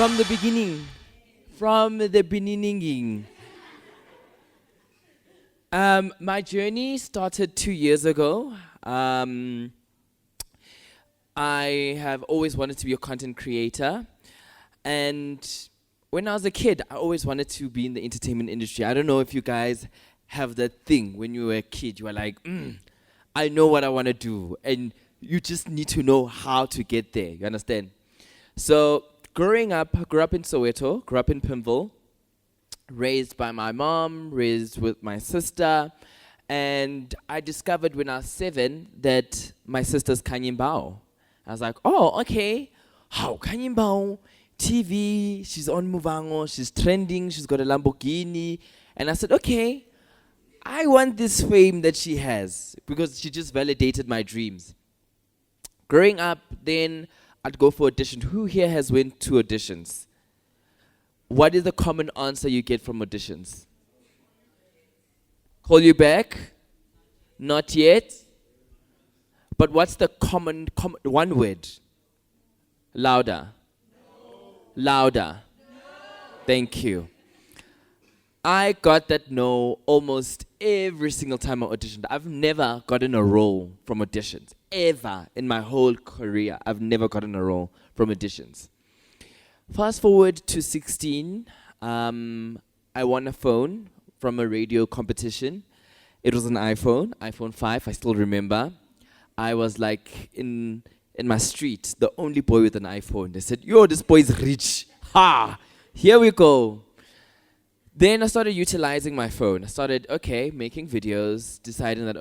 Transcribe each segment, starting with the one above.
From the beginning. From the beginning. My journey started 2 years ago. I have always wanted to be a content creator. And when I was a kid, I always wanted to be in the entertainment industry. I don't know if you guys have that thing when you were a kid. You were like, I know what I want to do. And you just need to know how to get there. You understand? So growing up, I grew up in Soweto, grew up in Pimville, raised by my mom, raised with my sister. And I discovered when I was 7 that my sister's Kanyimbao. I was like, oh, okay. How Kanyimbao? TV, she's on Muvango, she's trending, she's got a Lamborghini. And I said, okay, I want this fame that she has because she just validated my dreams. Growing up, then I'd go for auditions. Who here has went to auditions? What is the common answer you get from auditions? Call you back? Not yet? But what's the common one word? Louder. Louder. Thank you. I got that no almost every single time I auditioned. I've never gotten a role from auditions. Ever in my whole career, I've never gotten a role from auditions. Fast forward to 16, I won a phone from a radio competition. It was an iPhone 5, I still remember. I was like in my street, the only boy with an iPhone. They said, yo, this boy's rich. Ha! Here we go. Then I started utilizing my phone. I started, making videos, deciding that,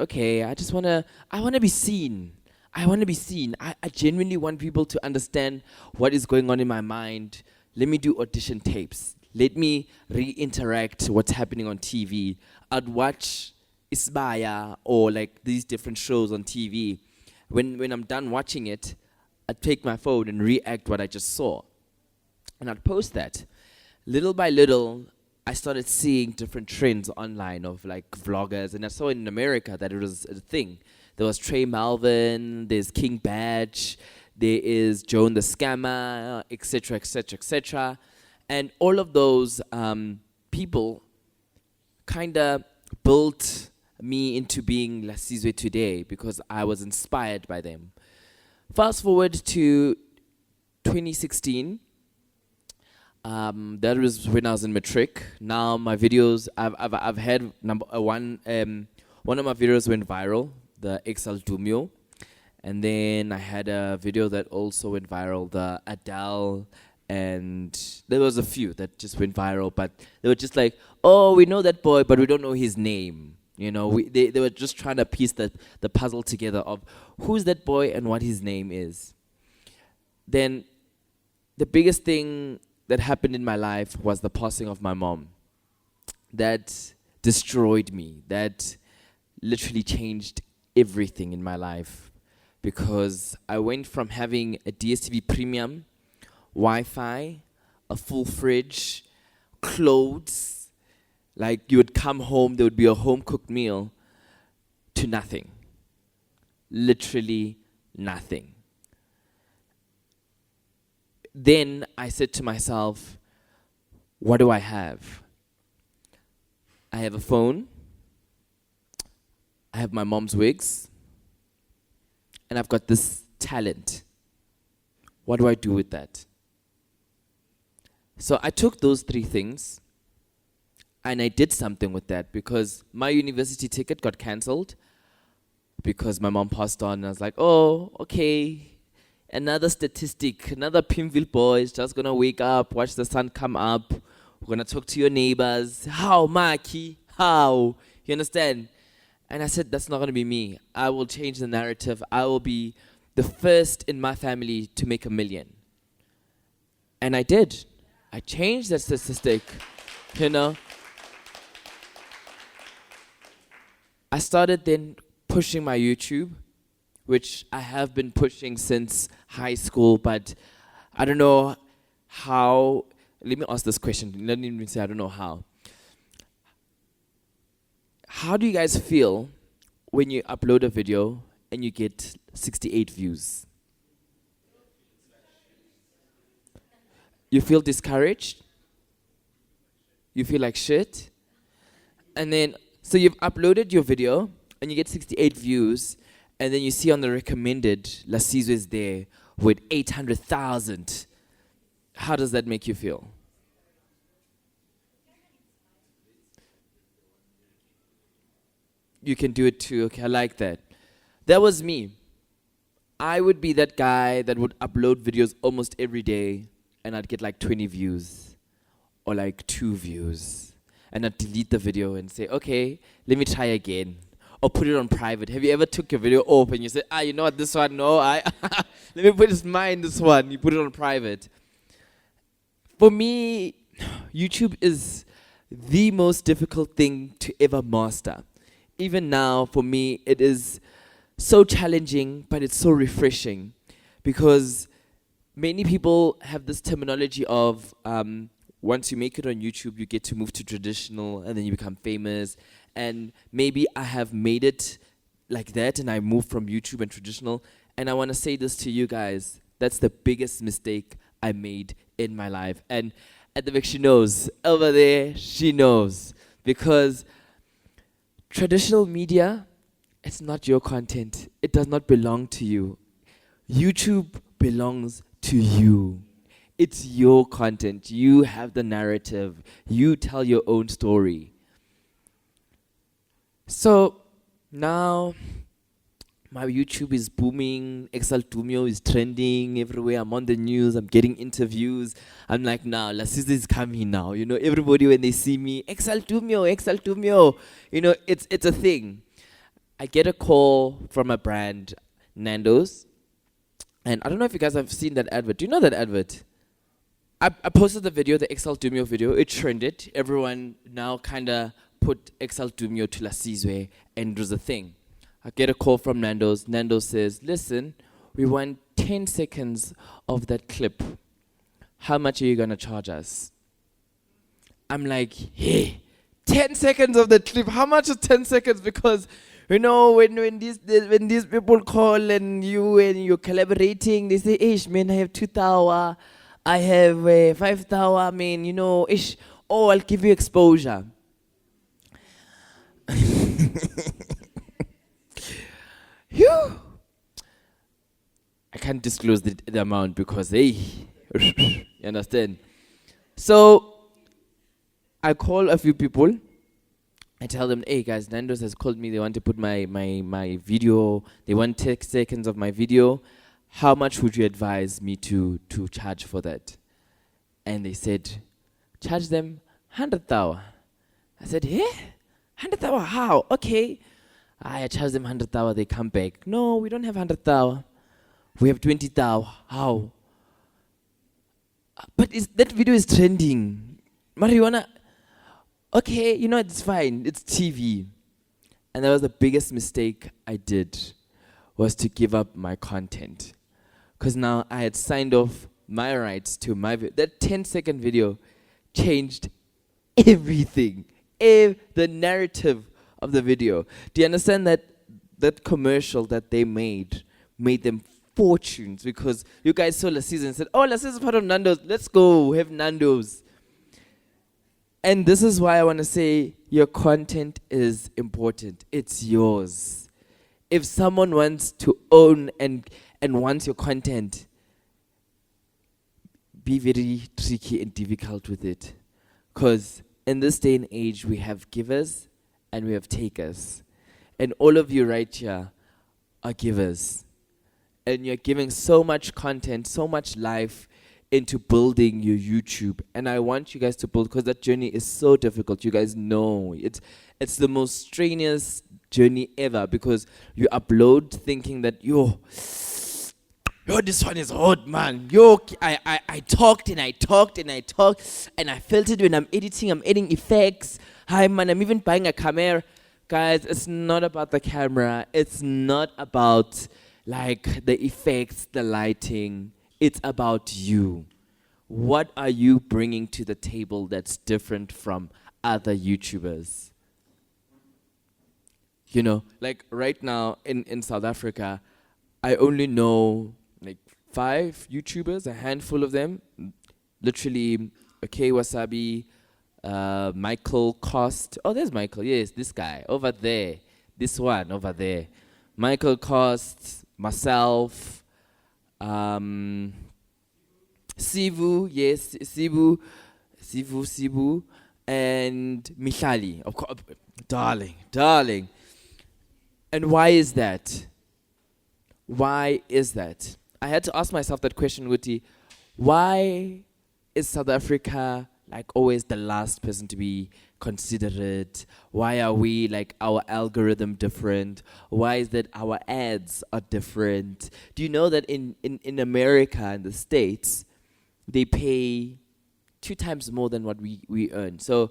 I want to be seen. I want to be seen. I genuinely want people to understand what is going on in my mind. Let me do audition tapes. Let me re-interact what's happening on TV. I'd watch Isbaya or like these different shows on TV. When I'm done watching it, I'd take my phone and react what I just saw. And I'd post that. Little by little, I started seeing different trends online of like vloggers. And I saw in America that it was a thing. There was Trey Malvin, there's King Badge, there is Joan the Scammer, etc., etc., etc. And all of those people kind of built me into being Lasizwe today because I was inspired by them. Fast forward to 2016. That was when I was in matric. Now my videos, I've had one of my videos went viral, the Excel Dumio, and then I had a video that also went viral, the Adele, and there was a few that just went viral, but they were just like, oh, we know that boy, but we don't know his name. You know, they were just trying to piece the puzzle together of who's that boy and what his name is. Then the biggest thing that happened in my life was the passing of my mom. That destroyed me. That literally changed everything in my life because I went from having a DSTV premium, Wi-Fi, a full fridge, clothes. Like you would come home, there would be a home-cooked meal, to nothing. Literally nothing. Then I said to myself, what do I have? I have a phone, I have my mom's wigs, and I've got this talent. What do I do with that? So I took those 3 things and I did something with that because my university ticket got cancelled because my mom passed on. And I was like, oh, okay. Another statistic, another Pimville boy is just going to wake up, watch the sun come up. We're going to talk to your neighbors. How, Maki? How? You understand? And I said, that's not going to be me. I will change the narrative. I will be the first in my family to make $1 million. And I did. I changed that statistic, you know. I started then pushing my YouTube, which I have been pushing since high school, but I don't know how. Let me ask this question. Let me even say I don't know how. How do you guys feel when you upload a video and you get 68 views? You feel discouraged. You feel like shit. And then, so you've uploaded your video and you get 68 views, and then you see on the recommended, Lasizwe is there with 800,000. How does that make you feel? You can do it too. Okay, I like that. That was me. I would be that guy that would upload videos almost every day, and I'd get like 20 views or like 2 views. And I'd delete the video and say, okay, let me try again. Or put it on private. Have you ever took your video off and you said, you know what, this one, no, let me put mine, this one. You put it on private. For me, YouTube is the most difficult thing to ever master. Even now, for me, it is so challenging, but it's so refreshing, because many people have this terminology of once you make it on YouTube, you get to move to traditional, and then you become famous. And maybe I have made it like that, and I moved from YouTube and traditional. And I want to say this to you guys: that's the biggest mistake I made in my life. And at the back, she knows. Over there, she knows, because traditional media, it's not your content. It does not belong to you. YouTube belongs to you. It's your content. You have the narrative. You tell your own story. So now my YouTube is booming. Exaltumio is trending everywhere. I'm on the news. I'm getting interviews. I'm like, now, Lasizwe is coming now. You know, everybody when they see me, Exaltumio, Exaltumio. You know, it's a thing. I get a call from a brand, Nando's. And I don't know if you guys have seen that advert. Do you know that advert? I posted the video, the Exaltumio video. It trended. Everyone now kind of put Exaltumio to Lasizwe, and it was a thing. I get a call from Nando's. Nando's says, listen, we want 10 seconds of that clip. How much are you going to charge us? I'm like, hey, 10 seconds of the clip. How much is 10 seconds? Because, you know, when these people call and you're collaborating, they say, ish, man, I have 2,000. I have 5,000. Man, you know, ish. Oh, I'll give you exposure. Phew. I can't disclose the amount because, hey, you understand? So I call a few people. I tell them, hey guys, Nando's has called me. They want to put my video. They want 10 seconds of my video. How much would you advise me to charge for that? And they said, charge them 100,000. I said, yeah, 100,000, how? Okay. I charge them 100,000, they come back. No, we don't have 100,000. We have 20,000. How? But that video is trending. Marijuana. Okay, you know, it's fine. It's TV. And that was the biggest mistake I did, was to give up my content. Because now I had signed off my rights to my video. That 10-second video changed everything. The narrative of the video. Do you understand that that commercial that they made them fortunes? Because you guys saw Lasizwe and said, oh, Lasizwe is part of Nando's. Let's go have Nando's. And this is why I want to say your content is important. It's yours. If someone wants to own and wants your content, be very tricky and difficult with it. Because in this day and age, we have givers and we have takers. And all of you right here are givers. And you're giving so much content, so much life into building your YouTube. And I want you guys to build, because that journey is so difficult. You guys know it's the most strenuous journey ever, because you upload thinking that yo, this one is hot, man. Yo, I talked and I talked and I talked, and I felt it when I'm adding effects. Hi, man, I'm even buying a camera. Guys, it's not about the camera. It's not about like the effects, the lighting. It's about you. What are you bringing to the table that's different from other YouTubers? You know, like right now in South Africa, I only know like 5 YouTubers, a handful of them. literally, okay, Wasabi, Michael Cost. Oh, there's Michael. Yes, this guy over there. This one over there. Michael Cost, myself, Sivu, yes, Sivu, and Michali, of course, darling. And why is that? Why is that? I had to ask myself that question, Wuti. Why is South Africa like always the last person to be considerate? Why are we like our algorithm different? Why is that our ads are different? Do you know that in America, in the States, they pay 2 times more than what we earn? So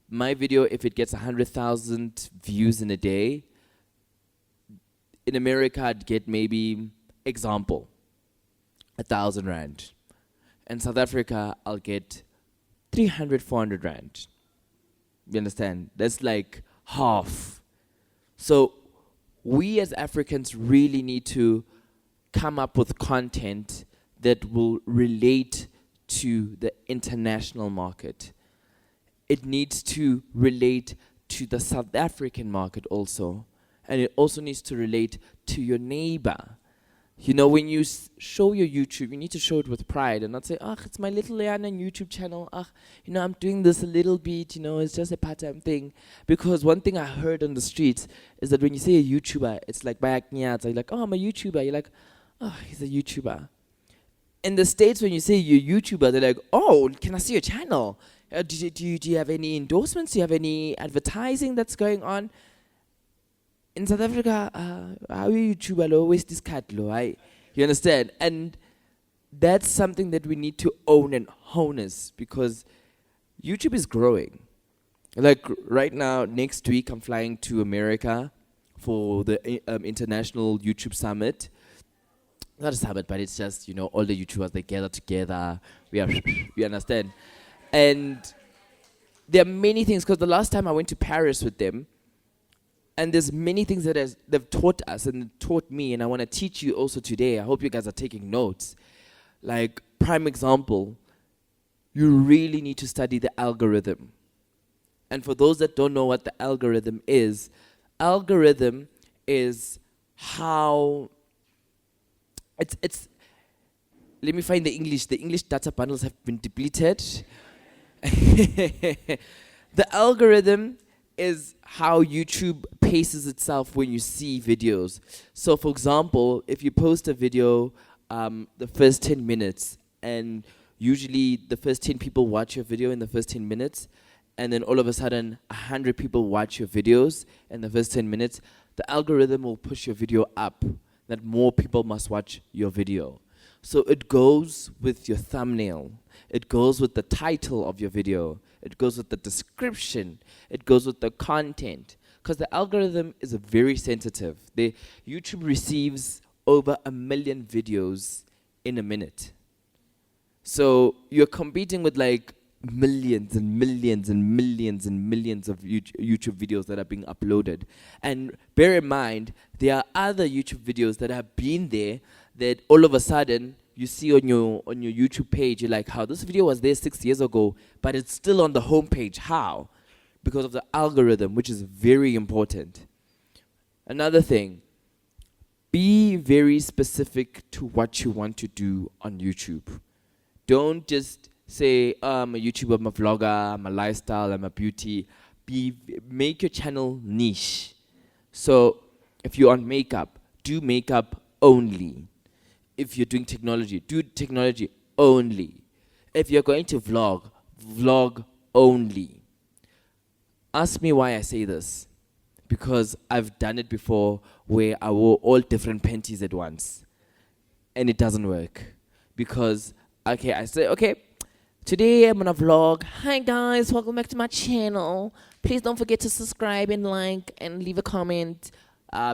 my video, if it gets 100,000 views in a day, in America, I'd get maybe, example, 1,000 rand. In South Africa, I'll get 300, 400 rand. You understand? That's like half. So we as Africans really need to come up with content that will relate to the international market. It needs to relate to the South African market also. And it also needs to relate to your neighbor. You know, when you show your YouTube, you need to show it with pride and not say, it's my little Leanna YouTube channel. I'm doing this a little bit, it's just a part-time thing. Because one thing I heard on the streets is that when you say a YouTuber, it's like, it's like, I'm a YouTuber. You're like, he's a YouTuber. In the States, when you say you're a YouTuber, they're like, can I see your channel? Do you have any endorsements? Do you have any advertising that's going on? In South Africa, how are you YouTuber? Always this cat, you understand? And that's something that we need to own and harness because YouTube is growing. Like right now, next week, I'm flying to America for the International YouTube Summit. Not a summit, but it's just, all the YouTubers, they gather together. We understand. And there are many things, because the last time I went to Paris with them, and there's many things that they've taught us and taught me, and I want to teach you also today. I hope you guys are taking notes. Like, prime example, you really need to study the algorithm. And for those that don't know what the algorithm is how it's let me find the English. The English data bundles have been depleted. The algorithm is how YouTube paces itself when you see videos. So for example, if you post a video, the first 10 minutes, and usually the first 10 people watch your video in the first 10 minutes, and then all of a sudden 100 people watch your videos in the first 10 minutes, the algorithm will push your video up, that more people must watch your video. So it goes with your thumbnail. It goes with the title of your video. It goes with the description. It goes with the content. Because the algorithm is very sensitive. YouTube receives over 1 million videos in a minute. So you're competing with like millions and millions and millions and millions of YouTube videos that are being uploaded. And bear in mind, there are other YouTube videos that have been there that all of a sudden you see on your YouTube page. You're like, how this video was there 6 years ago, but it's still on the homepage. How? Because of the algorithm, which is very important. Another thing, be very specific to what you want to do on YouTube. Don't just say, I'm a YouTuber, I'm a vlogger, I'm a lifestyle, I'm a beauty. Make your channel niche. So if you're on makeup, do makeup only. If you're doing technology, do technology only. If you're going to vlog, vlog only. Ask me why I say this. Because I've done it before where I wore all different panties at once. And it doesn't work. Because, I say, today I'm gonna vlog. Hi guys, welcome back to my channel. Please don't forget to subscribe and like and leave a comment.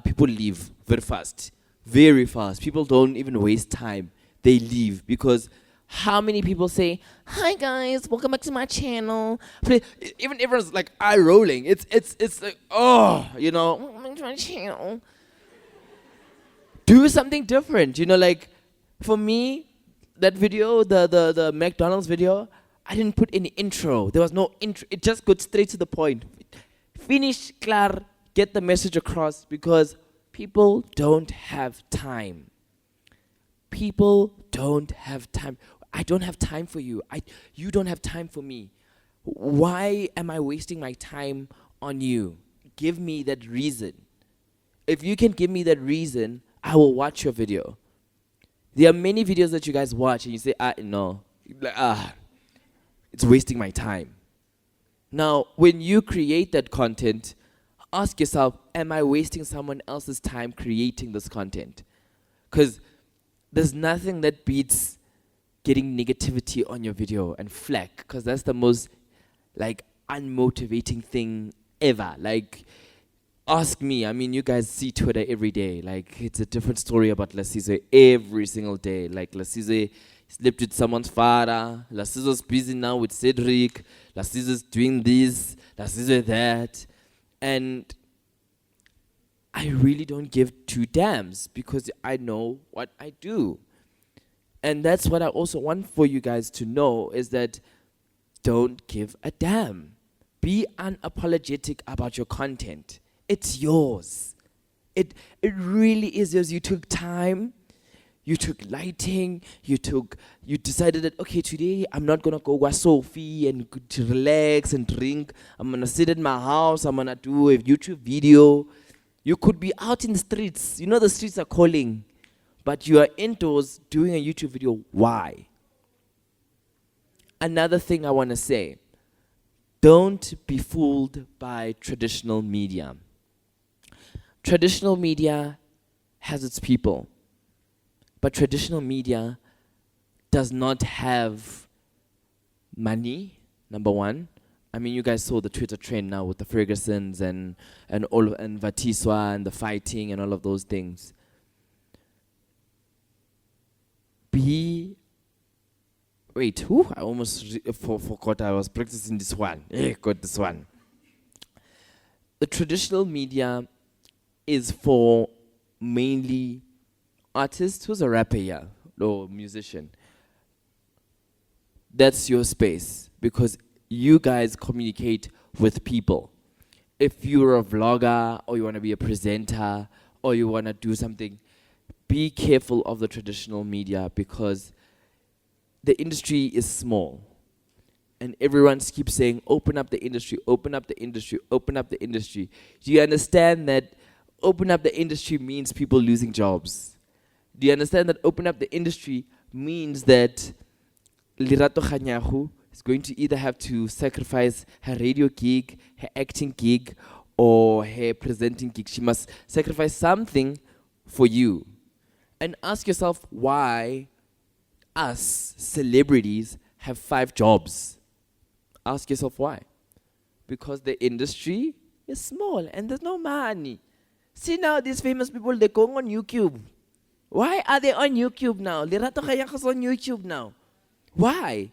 People leave very fast. Very fast. People don't even waste time. They leave because how many people say, hi guys, welcome back to my channel. Even everyone's like eye rolling. It's like, welcome back to my channel. Do something different. Like for me, that video, the McDonald's video, I didn't put any intro. There was no intro. It just got straight to the point. Finish, clar, get the message across, because people don't have time. People don't have time. I don't have time for you. You don't have time for me. Why am I wasting my time on you? Give me that reason. If you can give me that reason, I will watch your video. There are many videos that you guys watch and you say, no. Like, it's wasting my time. Now, when you create that content, ask yourself, am I wasting someone else's time creating this content? Because there's nothing that beats getting negativity on your video and flack, because that's the most unmotivating thing ever. Ask me. I mean, you guys see Twitter every day. It's a different story about Lasizwe every single day. Lasizwe slept with someone's father. Lasizwe's busy now with Cedric. Lasizwe's doing this. Lasizwe that. And I really don't give two damns, because I know what I do. And that's what I also want for you guys to know, is that don't give a damn. Be unapologetic about your content. It's yours. It really is yours. You took time. You took lighting. You decided that, okay, today I'm not going to go with Sophie and to relax and drink. I'm going to sit in my house. I'm going to do a YouTube video. You could be out in the streets. You know the streets are calling. But you are indoors doing a YouTube video. Why? Another thing I want to say. Don't be fooled by traditional media. Traditional media has its people. But traditional media does not have money, number one. I mean, you guys saw the Twitter trend now with the Fergusons and Vatiswa and the fighting and all of those things. I almost forgot I was practicing this one. Got this one. The traditional media is for mainly artists. Who's a rapper here? Or musician? That's your space, because you guys communicate with people. If you're a vlogger, or you want to be a presenter, or you want to do something, be careful of the traditional media, because the industry is small. And everyone keeps saying, open up the industry, open up the industry, open up the industry. Do you understand that open up the industry means people losing jobs? Do you understand that open up the industry means that Lirato Khanyahu is going to either have to sacrifice her radio gig, her acting gig, or her presenting gig? She must sacrifice something for you. And ask yourself why us celebrities have 5 jobs. Ask yourself why. Because the industry is small and there's no money. See now, these famous people, they're going on YouTube. Why are they on YouTube now? Lerato Kayaka's on YouTube now. Why?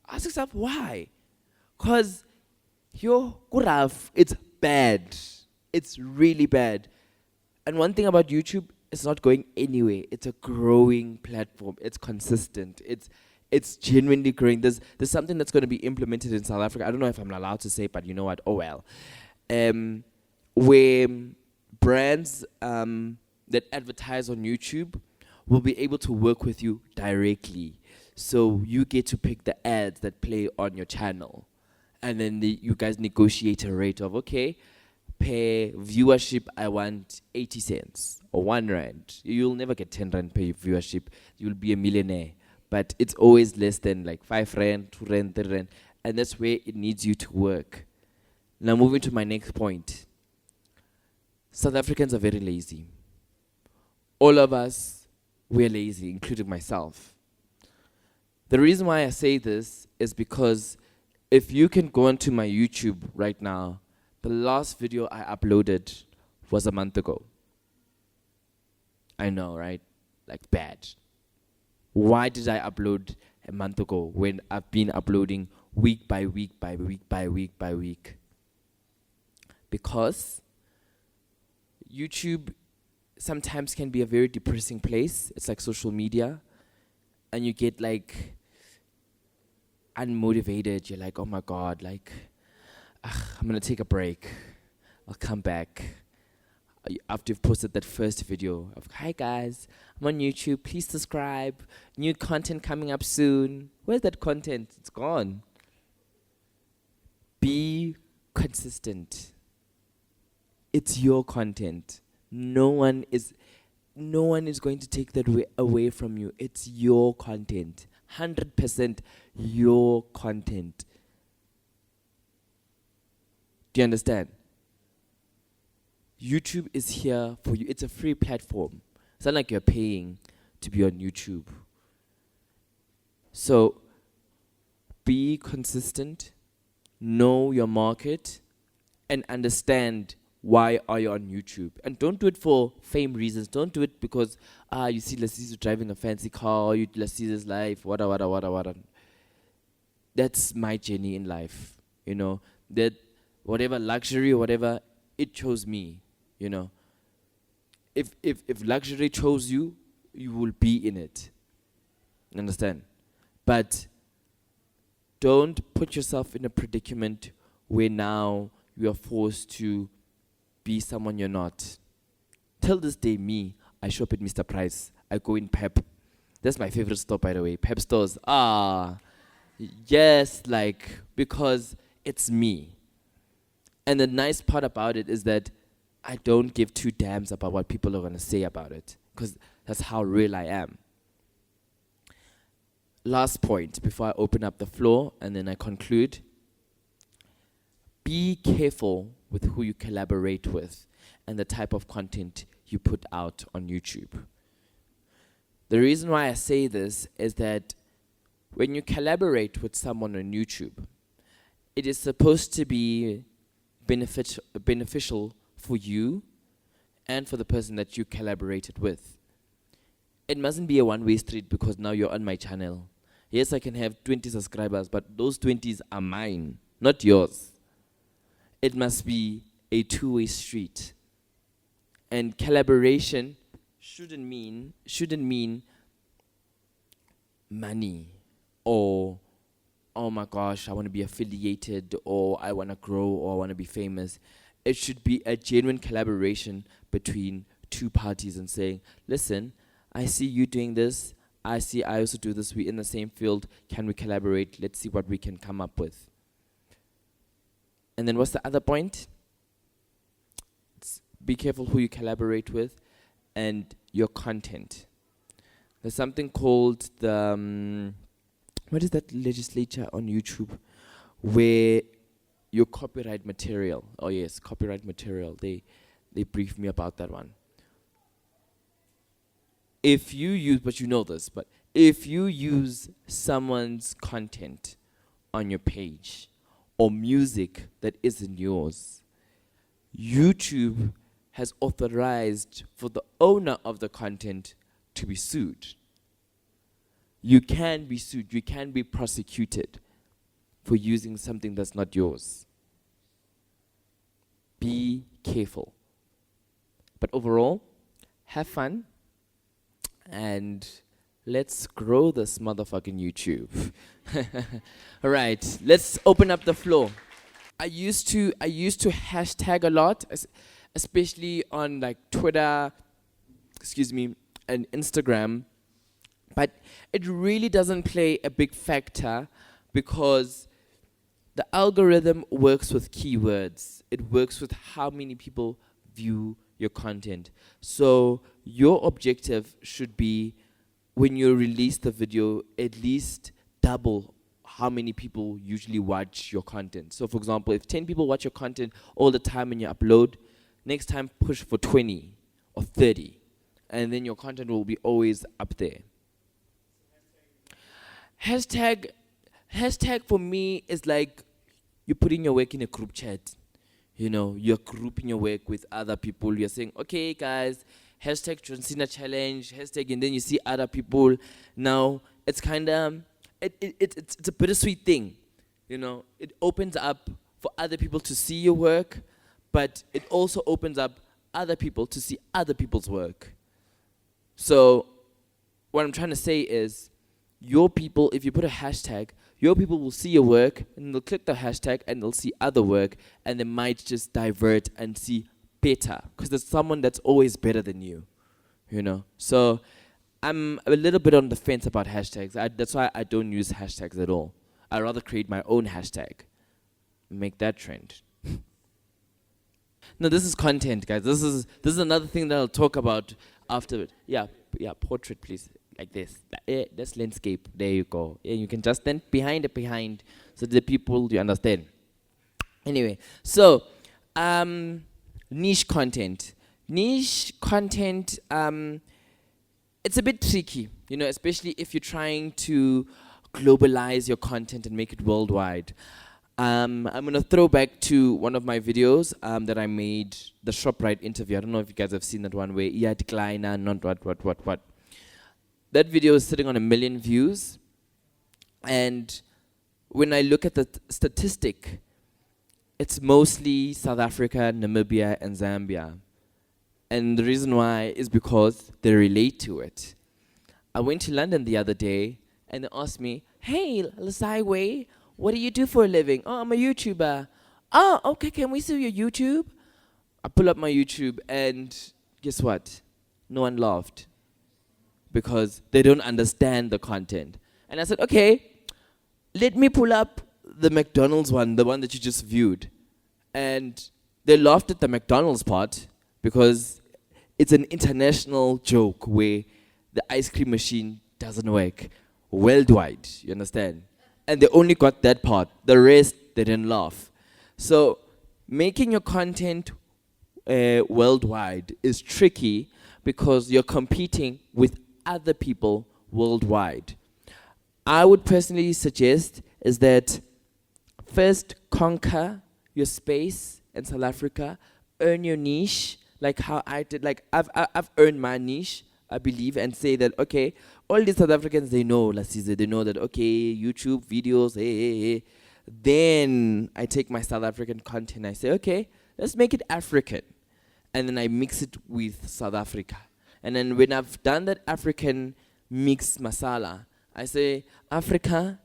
Ask yourself why. Because your kuraf, it's bad. It's really bad. And one thing about YouTube, it's not going anywhere. It's a growing platform. It's consistent. It's genuinely growing. There's something that's going to be implemented in South Africa. I don't know if I'm allowed to say, but you know what? Oh well. Where brands that advertise on YouTube will be able to work with you directly. So you get to pick the ads that play on your channel. And then you guys negotiate a rate of, okay, per viewership, I want 80 cents or 1 rand. You'll never get 10 rand per viewership. You'll be a millionaire. But it's always less than 5 rand, 2 rand, 3 rand. And that's where it needs you to work. Now moving to my next point. South Africans are very lazy. All of us, we're lazy, including myself. The reason why I say this is because if you can go onto my YouTube right now, the last video I uploaded was a month ago. I know, right? Bad. Why did I upload a month ago when I've been uploading week by week by week by week by week? Because YouTube sometimes can be a very depressing place. It's like social media. and you get like unmotivated. You're like, oh my God, like, I'm gonna take a break. I'll come back. After you've posted that first video of, hi guys, I'm on YouTube, please subscribe. New content coming up soon. Where's that content? It's gone. Be consistent. It's your content. No one is going to take that away from you. It's your content. 100% your content. Do you understand? YouTube is here for you. It's a free platform. It's not like you're paying to be on YouTube. So be consistent, know your market, and understand why are you on YouTube. And don't do it for fame reasons. Don't do it because you see Lasizwe driving a fancy car, you Lasizwe's life, wada. That's my journey in life. You know, that whatever luxury or whatever, it chose me. You know, if luxury chose you, you will be in it. Understand? But don't put yourself in a predicament where now you are forced to be someone you're not. Till this day, me, I shop at Mr. Price. I go in Pep. That's my favorite store, by the way. Pep stores. Yes, like, because it's me. And the nice part about it is that I don't give two damns about what people are going to say about it, because that's how real I am. Last point before I open up the floor and then I conclude. Be careful with who you collaborate with and the type of content you put out on YouTube. The reason why I say this is that when you collaborate with someone on YouTube, it is supposed to be beneficial for you and for the person that you collaborated with. It mustn't be a one-way street because now you're on my channel. Yes, I can have 20 subscribers, but those 20s are mine, not yours. It must be a two-way street. And collaboration shouldn't mean money or, oh my gosh, I want to be affiliated, or I want to grow, or I want to be famous. It should be a genuine collaboration between two parties and saying, listen, I see you doing this. I also do this. We're in the same field. Can we collaborate? Let's see what we can come up with. And then what's the other point? Be careful who you collaborate with and your content. There's something called the, what is that legislature on YouTube where your copyright material, oh yes, copyright material, they briefed me about that one. If you use, but you know this, but if you use someone's content on your page or music that isn't yours, YouTube has authorized for the owner of the content to be sued. You can be sued, you can be prosecuted for using something that's not yours. Be careful. But overall, have fun and let's grow this motherfucking YouTube. All right, let's open up the floor. I used to hashtag a lot, especially on like Twitter, and Instagram, but it really doesn't play a big factor because the algorithm works with keywords. It works with how many people view your content. So your objective should be, when you release the video, at least double how many people usually watch your content. So for example, if 10 people watch your content all the time when you upload, next time push for 20 or 30, and then your content will be always up there. Hashtag for me is like you're putting your work in a group chat. You know, you're grouping your work with other people. You're saying, okay, guys, hashtag John Cena challenge, hashtag, and then you see other people. Now, it's kind of, it's a bittersweet thing. You know, it opens up for other people to see your work, but it also opens up other people to see other people's work. So what I'm trying to say is, your people, if you put a hashtag, your people will see your work and they'll click the hashtag and they'll see other work and they might just divert and see better because there's someone that's always better than you, you know. So I'm a little bit on the fence about hashtags. That's why I don't use hashtags at all. I'd rather create my own hashtag, make that trend. No, this is content, guys. This is another thing that I'll talk about after. Yeah, portrait, please. Like this. That's landscape. There you go. Yeah, you can just stand behind so the people, you understand. Anyway, so niche content. Niche content, it's a bit tricky, you know, especially if you're trying to globalize your content and make it worldwide. I'm going to throw back to one of my videos that I made, the ShopRite interview. I don't know if you guys have seen that one where decline and not what. That video is sitting on 1 million views. And when I look at the statistic, it's mostly South Africa, Namibia, and Zambia. And the reason why is because they relate to it. I went to London the other day and they asked me, "Hey, Lasizwe, what do you do for a living?" "Oh, I'm a YouTuber." "Oh, okay, can we see your YouTube?" I pull up my YouTube and guess what? No one laughed because they don't understand the content. And I said, okay, let me pull up the McDonald's one, the one that you just viewed. And they laughed at the McDonald's part because it's an international joke where the ice cream machine doesn't work worldwide, you understand? And they only got that part. The rest, they didn't laugh. So making your content worldwide is tricky because you're competing with other people worldwide. I would personally suggest is that first conquer your space in South Africa, earn your niche, like how I did. Like I've earned my niche, I believe, and say that, okay, all these South Africans, they know Lasizwe, they know that, okay, YouTube videos, hey. Then I take my South African content, I say, okay, let's make it African. And then I mix it with South Africa. And then when I've done that African mixed masala, I say, Africa,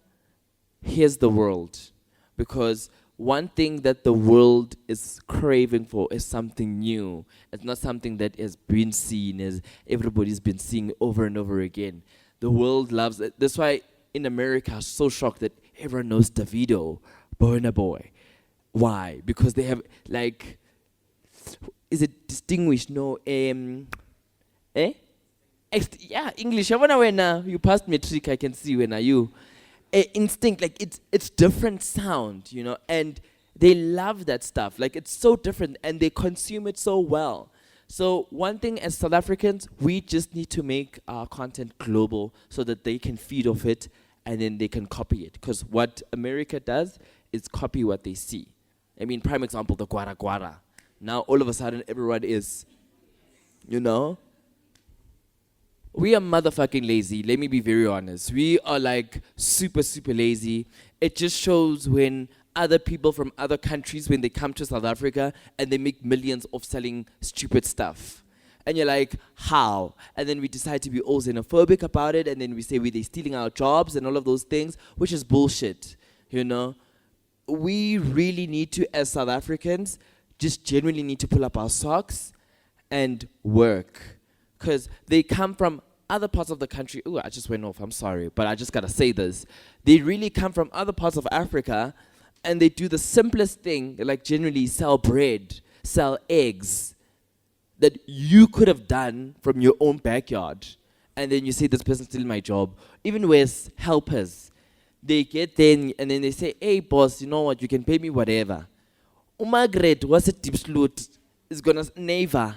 here's the world. Because one thing that the world is craving for is something new. It's not something that has been seen, as everybody's been seeing over and over again. The world loves it. That's why in America, I'm so shocked that everyone knows Davido, Burna Boy. Why? Because they have, like, is it distinguished? No, yeah, English. I wanna when you passed me a trick, I can see when are you. Instinct, like it's different sound, you know, and they love that stuff. Like it's so different, and they consume it so well. So one thing as South Africans, we just need to make our content global so that they can feed off it, and then they can copy it. Because what America does is copy what they see. I mean, prime example, the Guara Guara. Now all of a sudden, everyone is, you know. We are motherfucking lazy. Let me be very honest. We are like super, super lazy. It just shows when other people from other countries, when they come to South Africa and they make millions of selling stupid stuff. And you're like, how? And then we decide to be all xenophobic about it. And then we say they're stealing our jobs and all of those things, which is bullshit, you know? We really need to, as South Africans, just genuinely need to pull up our socks and work. Because they come from other parts of the country. Ooh, I just went off, I'm sorry, but I just gotta say this. They really come from other parts of Africa, and they do the simplest thing, like generally sell bread, sell eggs, that you could have done from your own backyard. And then you say, this person's stealing my job. Even with helpers, they get there and then they say, hey boss, you know what, you can pay me whatever. Margaret, what's a deep slot? Is gonna never.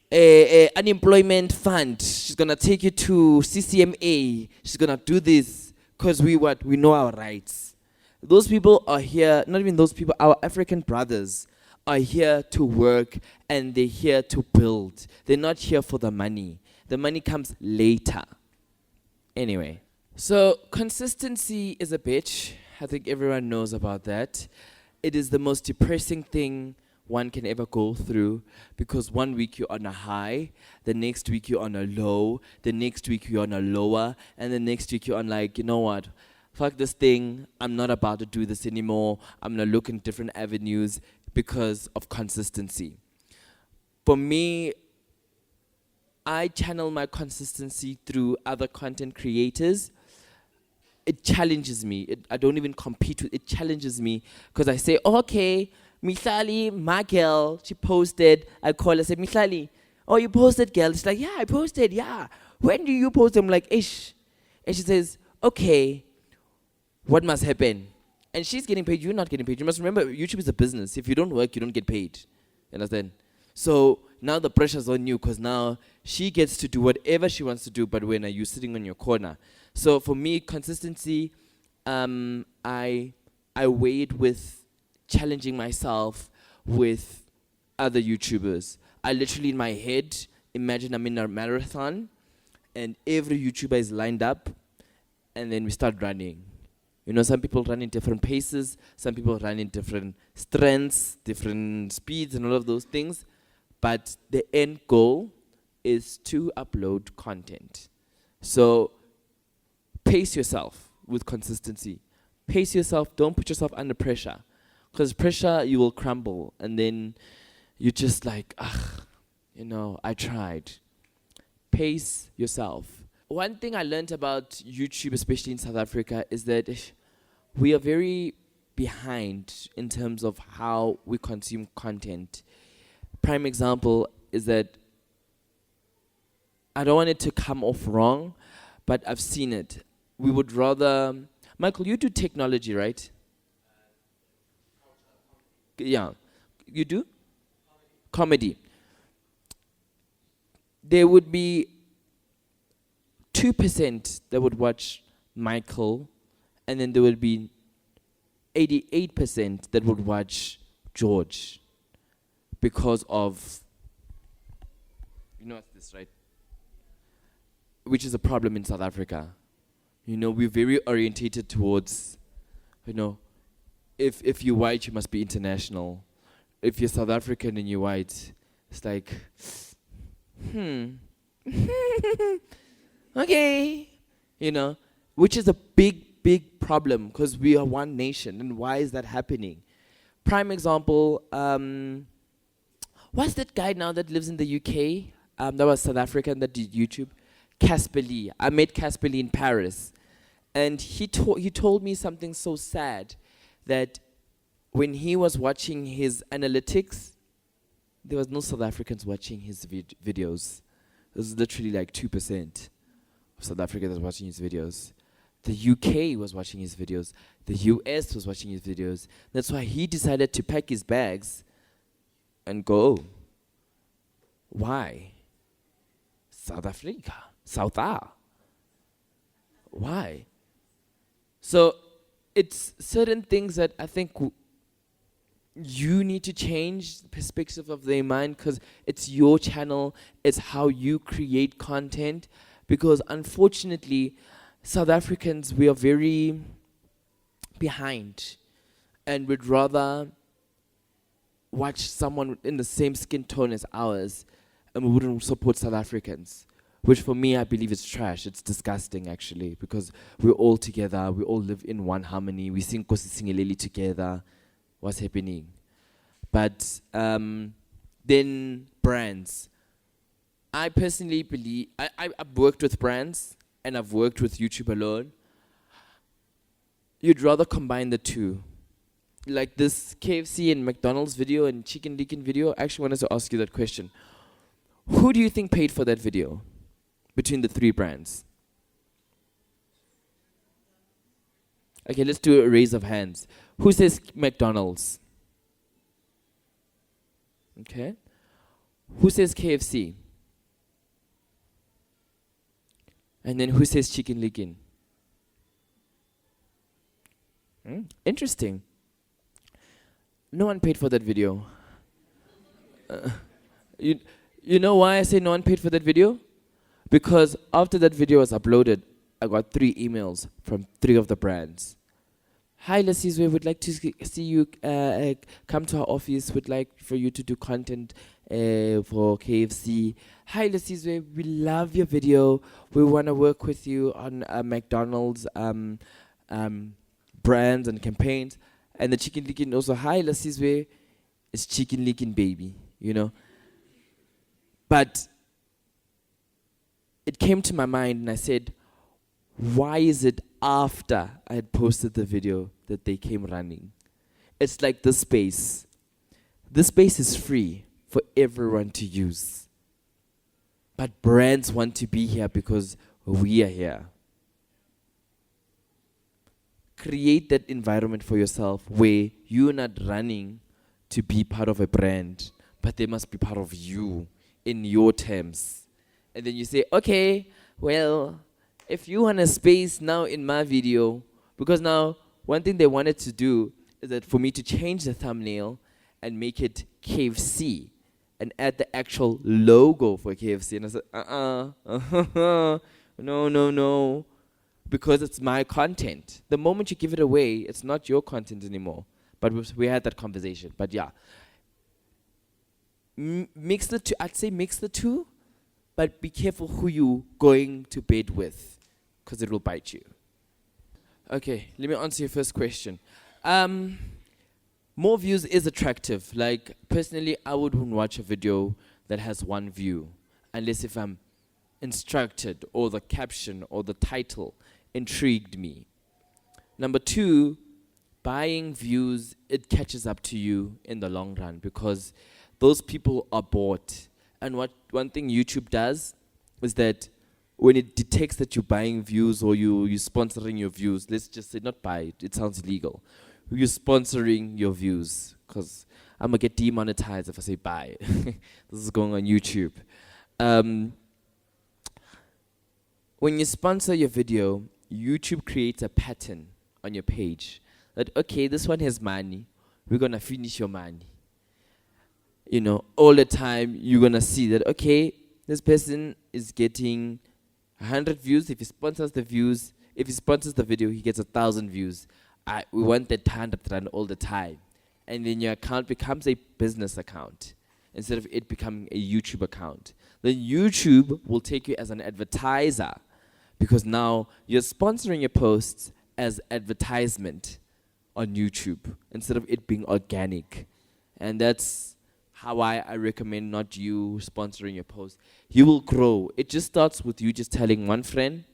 Unemployment fund. She's gonna take you to CCMA. She's gonna do this because we know our rights. Those people are here. Not even those people. Our African brothers are here to work and they're here to build. They're not here for the money. The money comes later. Anyway, so consistency is a bitch. I think everyone knows about that. It is the most depressing thing one can ever go through, because one week you're on a high, the next week you're on a low, the next week you're on a lower, and the next week you're on like, you know what, fuck this thing, I'm not about to do this anymore, I'm gonna look in different avenues because of consistency. For me, I channel my consistency through other content creators. It challenges me. I don't even compete with it. It challenges me because I say, okay, Mihlali, my girl, she posted. I call her, say, Mihlali, oh, you posted, girl? She's like, yeah, I posted, yeah. When do you post? I'm like, ish. And she says, okay, what must happen? And she's getting paid, you're not getting paid. You must remember, YouTube is a business. If you don't work, you don't get paid. You understand? So now the pressure's on you because now she gets to do whatever she wants to do, but when are you sitting on your corner? So for me, consistency, I weigh it with challenging myself with other YouTubers. I literally in my head imagine I'm in a marathon and every YouTuber is lined up and then we start running. You know, some people run in different paces, some people run in different strengths, different speeds and all of those things. But the end goal is to upload content. So pace yourself with consistency. Pace yourself, don't put yourself under pressure. Because pressure, you will crumble. And then you're just like, you know, I tried. Pace yourself. One thing I learned about YouTube, especially in South Africa, is that we are very behind in terms of how we consume content. Prime example is that I don't want it to come off wrong, but I've seen it. We would rather... Michael, you do technology, right? Yeah. You do? Comedy. There would be 2% that would watch Michael, and then there would be 88% that would watch George. Because of, you know what's this, right? Which is a problem in South Africa. You know, we're very orientated towards, you know, if you're white, you must be international. If you're South African and you're white, it's like, okay. You know, which is a big, big problem because we are one nation. And why is that happening? Prime example, what's that guy now that lives in the UK? That was South African that did YouTube. Casper Lee. I met Casper Lee in Paris. And he told me something so sad, that when he was watching his analytics, there was no South Africans watching his videos. It was literally like 2% of South Africa that was watching his videos. The UK was watching his videos. The US was watching his videos. That's why he decided to pack his bags and go. Why? South Africa. South A. Why? So it's certain things that I think you need to change the perspective of their mind, because it's your channel, it's how you create content. Because unfortunately, South Africans, we are very behind and would rather watch someone in the same skin tone as ours, and we wouldn't support South Africans. Which for me, I believe is trash. It's disgusting, actually, because we're all together. We all live in one harmony. We sing Nkosi Singeleli together. What's happening? But then brands. I personally believe, I've worked with brands and I've worked with YouTube alone. You'd rather combine the two. Like this KFC and McDonald's video and Chicken Licken video, I actually wanted to ask you that question. Who do you think paid for that video between the three brands? Okay, let's do a raise of hands. Who says McDonald's? Okay. Who says KFC? And then who says Chicken Licken? Interesting. No one paid for that video. You know why I say no one paid for that video? Because after that video was uploaded, I got 3 emails from 3 of the brands. Hi, Lasizwe, would like to see you come to our office. Would like for you to do content for KFC. Hi, Lasizwe, we love your video. We want to work with you on McDonald's brands and campaigns. And the chicken licking also, hi, Lasizwe, it's chicken licking baby, you know. But it came to my mind and I said, why is it after I had posted the video that they came running? It's like this space. This space is free for everyone to use. But brands want to be here because we are here. Create that environment for yourself where you're not running to be part of a brand, but they must be part of you in your terms. And then you say, okay, well, if you want a space now in my video, because now one thing they wanted to do is that for me to change the thumbnail and make it KFC and add the actual logo for KFC. And I said, no, because it's my content. The moment you give it away, it's not your content anymore. But we had that conversation. But yeah, mix the two. I'd say mix the two, but be careful who you going to bed with, because it will bite you. Okay, let me answer your first question. More views is attractive. Like, personally, I wouldn't watch a video that has one view, unless if I'm instructed, or the caption or the title intrigued me. Number two, buying views, it catches up to you in the long run, because those people are bought. And what one thing YouTube does is that when it detects that you're buying views or you're sponsoring your views, let's just say not buy it sounds illegal. You're sponsoring your views, because I'm going to get demonetized if I say buy. This is going on YouTube. When you sponsor your video, YouTube creates a pattern on your page that, okay, this one has money, we're going to finish your money. You know, all the time you're going to see that, okay, this person is getting 100 views. If he sponsors the views, if he sponsors the video, he gets 1,000 views. We want that 100 rand all the time. And then your account becomes a business account instead of it becoming a YouTube account. Then YouTube will take you as an advertiser, because now you're sponsoring your posts as advertisement on YouTube instead of it being organic. And that's how I recommend not you sponsoring your post. You will grow. It just starts with you just telling one friend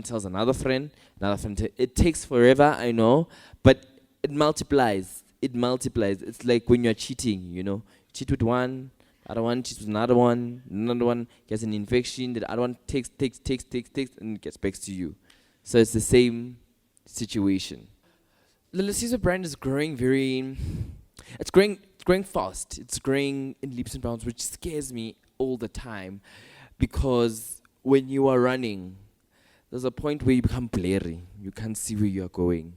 tells another friend, it takes forever, I know, but it multiplies. It multiplies. It's like when you're cheating, you know. Cheat with one, other one cheats with another one gets an infection, the other one takes, and it gets back to you. So it's the same situation. The Lasizwe brand is growing it's growing fast. It's growing in leaps and bounds, which scares me all the time, because when you are running, there's a point where you become blurry. You can't see where you're going.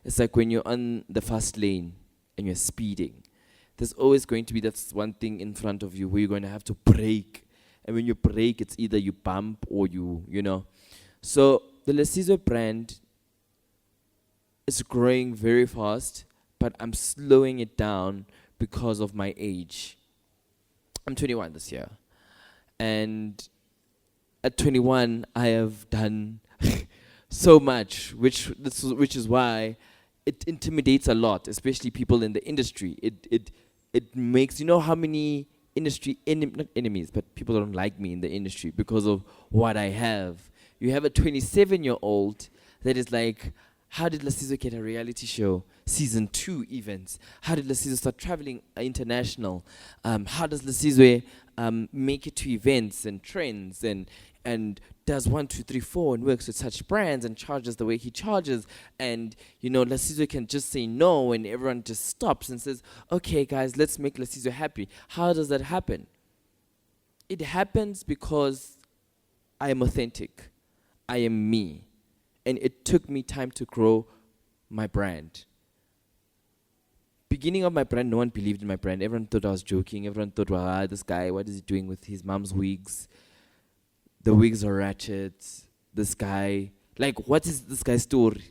It's like when you're on the fast lane and you're speeding. There's always going to be that one thing in front of you where you're going to have to brake. And when you brake, it's either you bump or you know. So the Lasizwe brand is growing very fast, but I'm slowing it down because of my age. I'm 21 this year. And at 21, I have done so much, which is why it intimidates a lot, especially people in the industry. It makes, you know how many industry, not enemies, but people don't like me in the industry because of what I have. You have a 27-year-old that is like, how did Lasizwe get a reality show? Season 2 events. How did Lasizwe start traveling international? How does Lasizwe make it to events and trends and does 1, 2, 3, 4 and works with such brands and charges the way he charges? And, you know, Lasizwe can just say no and everyone just stops and says, okay, guys, let's make Lasizwe happy. How does that happen? It happens because I am authentic. I am me. And it took me time to grow my brand. Beginning of my brand, no one believed in my brand. Everyone thought I was joking. Everyone thought, well, this guy, what is he doing with his mom's wigs? The wigs are ratchet. This guy, like, what is this guy's story?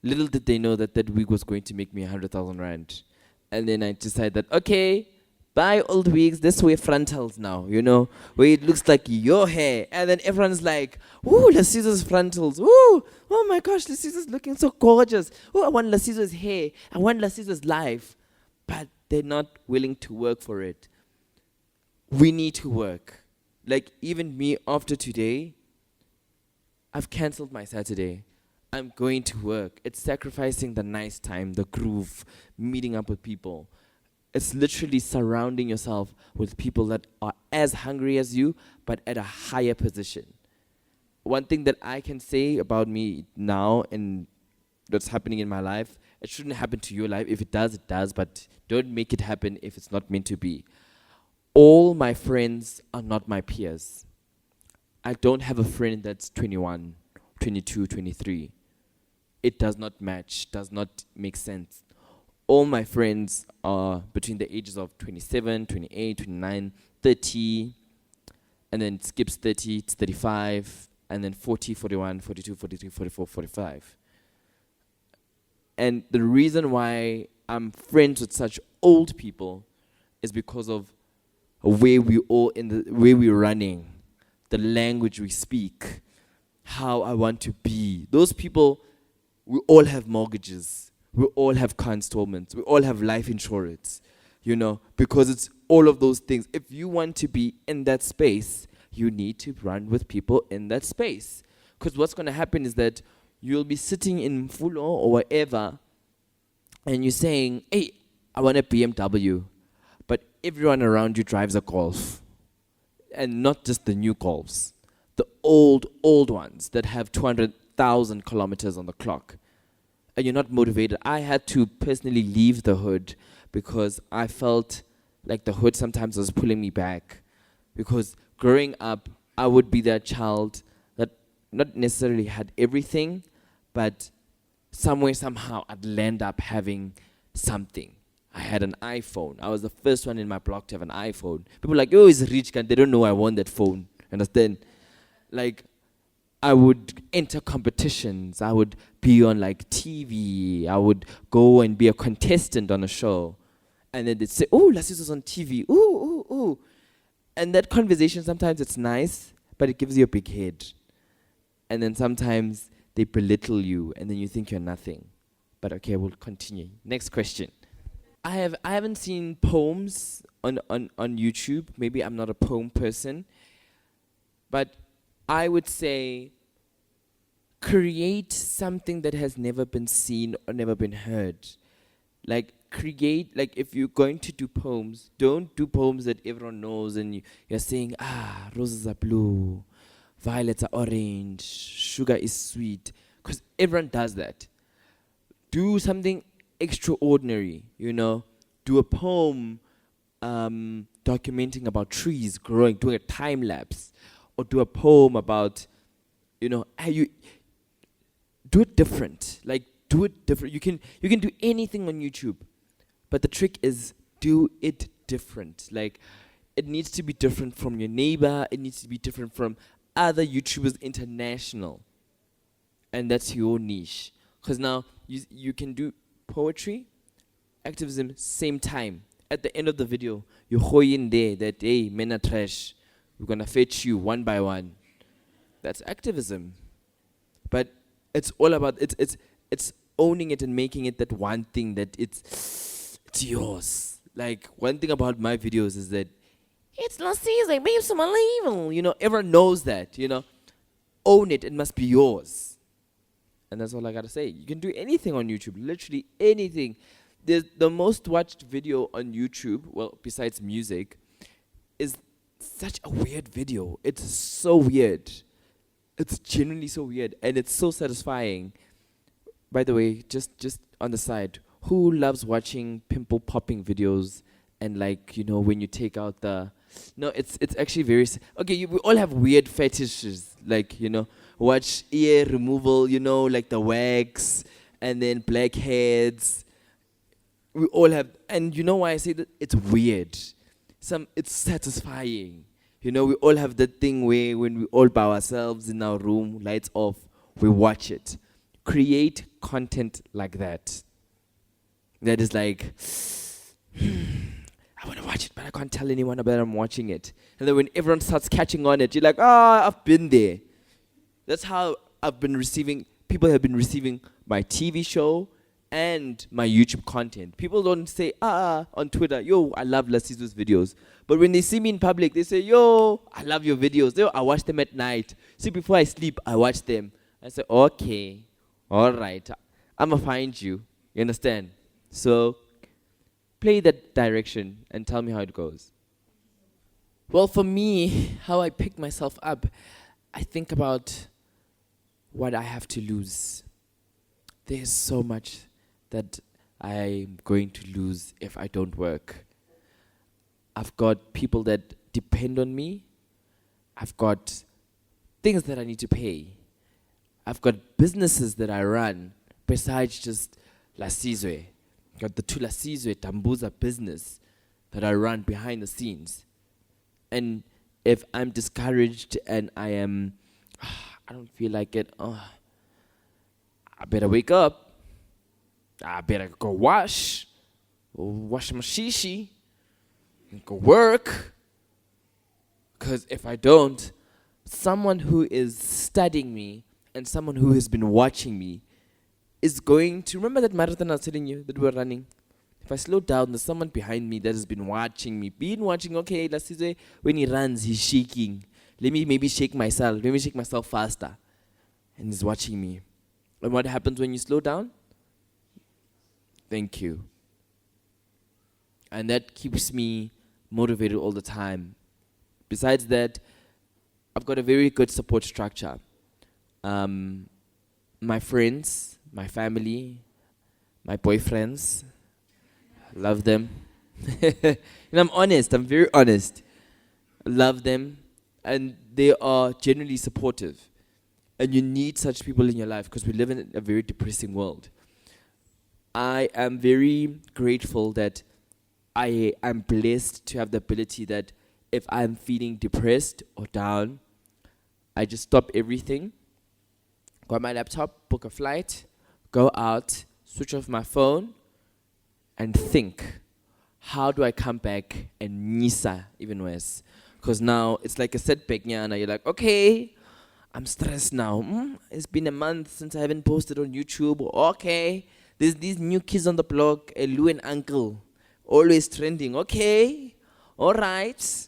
Little did they know that that wig was going to make me 100,000 rand. And then I decided that, okay, buy old wigs, this way frontals now, where it looks like your hair. And then everyone's like, ooh, Lasizwe's frontals. Ooh, oh my gosh, Lasizwe's looking so gorgeous. Oh, I want Lasizwe's hair. I want Lasizwe's life. But they're not willing to work for it. We need to work. Like even me after today, I've cancelled my Saturday. I'm going to work. It's sacrificing the nice time, the groove, meeting up with people. It's literally surrounding yourself with people that are as hungry as you, but at a higher position. One thing that I can say about me now and what's happening in my life, it shouldn't happen to your life. If it does, it does, but don't make it happen if it's not meant to be. All my friends are not my peers. I don't have a friend that's 21, 22, 23. It does not match, does not make sense. All my friends are between the ages of 27, 28, 29, 30, and then it skips 30, it's 35, and then 40, 41, 42, 43, 44, 45. And the reason why I'm friends with such old people is because of where we all where we're running, the language we speak, how I want to be. Those people, we all have mortgages. We all have car installments. We all have life insurance, because it's all of those things. If you want to be in that space, you need to run with people in that space. Because what's going to happen is that you'll be sitting in Mfulo or wherever, and you're saying, hey, I want a BMW. But everyone around you drives a Golf. And not just the new Golfs. The old ones that have 200,000 kilometers on the clock. And you're not motivated. I had to personally leave the hood because I felt like the hood sometimes was pulling me back. Because growing up, I would be that child that not necessarily had everything, but somewhere, somehow, I'd land up having something. I had an iPhone. I was the first one in my block to have an iPhone. People were like, oh, he's rich, and they don't know I won that phone. Understand? Like, I would enter competitions. I would be on like TV. I would go and be a contestant on a show. And then they'd say, oh, Lasizwe's on TV. Ooh, ooh, ooh. And that conversation, sometimes it's nice, but it gives you a big head. And then sometimes they belittle you, and then you think you're nothing. But okay, we'll continue. Next question. I haven't seen poems on YouTube. Maybe I'm not a poem person. But I would say create something that has never been seen or never been heard. Like if you're going to do poems, don't do poems that everyone knows and you're saying, roses are blue, violets are orange, sugar is sweet. Because everyone does that. Do something extraordinary, Do a poem documenting about trees growing, doing a time lapse. Or do a poem about, how you do it different. Like, do it different. You can do anything on YouTube. But the trick is do it different. Like, it needs to be different from your neighbor. It needs to be different from other YouTubers international. And that's your niche. Because now you can do poetry, activism, same time. At the end of the video, you go in there that, hey, men are trash. We're going to fetch you one by one. That's activism. But it's all about, it's owning it and making it that one thing that it's yours. Like, one thing about my videos is that it's Lasizwe, babe, some evil. Everyone knows that, Own it, it must be yours. And that's all I got to say. You can do anything on YouTube, literally anything. There's the most watched video on YouTube, well, besides music, is such a weird video. It's so weird. It's genuinely so weird. And it's so satisfying. By the way, just on the side, who loves watching pimple popping videos and when you take out the... No, it's actually very... Okay, we all have weird fetishes. Watch ear removal, like the wax and then blackheads. We all have... And you know why I say that? It's weird. It's satisfying. We all have that thing where when we all by ourselves in our room, lights off, we watch it. create content like that. That is like, I want to watch it, but I can't tell anyone that I'm watching it. And then when everyone starts catching on it, you're like, I've been there. That's how people have been receiving my TV show and my YouTube content. People don't say, on Twitter, yo, I love Lasizwe's videos. But when they see me in public, they say, yo, I love your videos. Yo, I watch them at night. See, before I sleep, I watch them. I say, okay, all right, I'm going to find you. You understand? So play that direction and tell me how it goes. Well, for me, how I pick myself up, I think about what I have to lose. There's so much that I'm going to lose if I don't work. I've got people that depend on me. I've got things that I need to pay. I've got businesses that I run besides just Lasizwe. I've got the two Lasizwe Tambuza business that I run behind the scenes. And if I'm discouraged and I don't feel like it, I better wake up. I better go wash my shishi, and go work. Because if I don't, someone who is studying me and someone who has been watching me is going to, remember that marathon I was telling you that we're running? If I slow down, there's someone behind me that has been watching me. Okay, Lasizwe, when he runs, he's shaking. Let me maybe shake myself. Let me shake myself faster. And he's watching me. And what happens when you slow down? Thank you. And that keeps me motivated all the time. Besides that, I've got a very good support structure. My friends, my family, my boyfriends, love them. And I'm honest, I'm very honest. Love them. And they are genuinely supportive. And you need such people in your life because we live in a very depressing world. I am very grateful that I am blessed to have the ability that if I'm feeling depressed or down, I just stop everything, go on my laptop, book a flight, go out, switch off my phone, and think, how do I come back and nisa even worse? Because now it's like a setback, nyana. You're like, okay, I'm stressed now. It's been a month since I haven't posted on YouTube. Okay, there's these new kids on the block, Lou and Uncle, always trending. Okay, all right.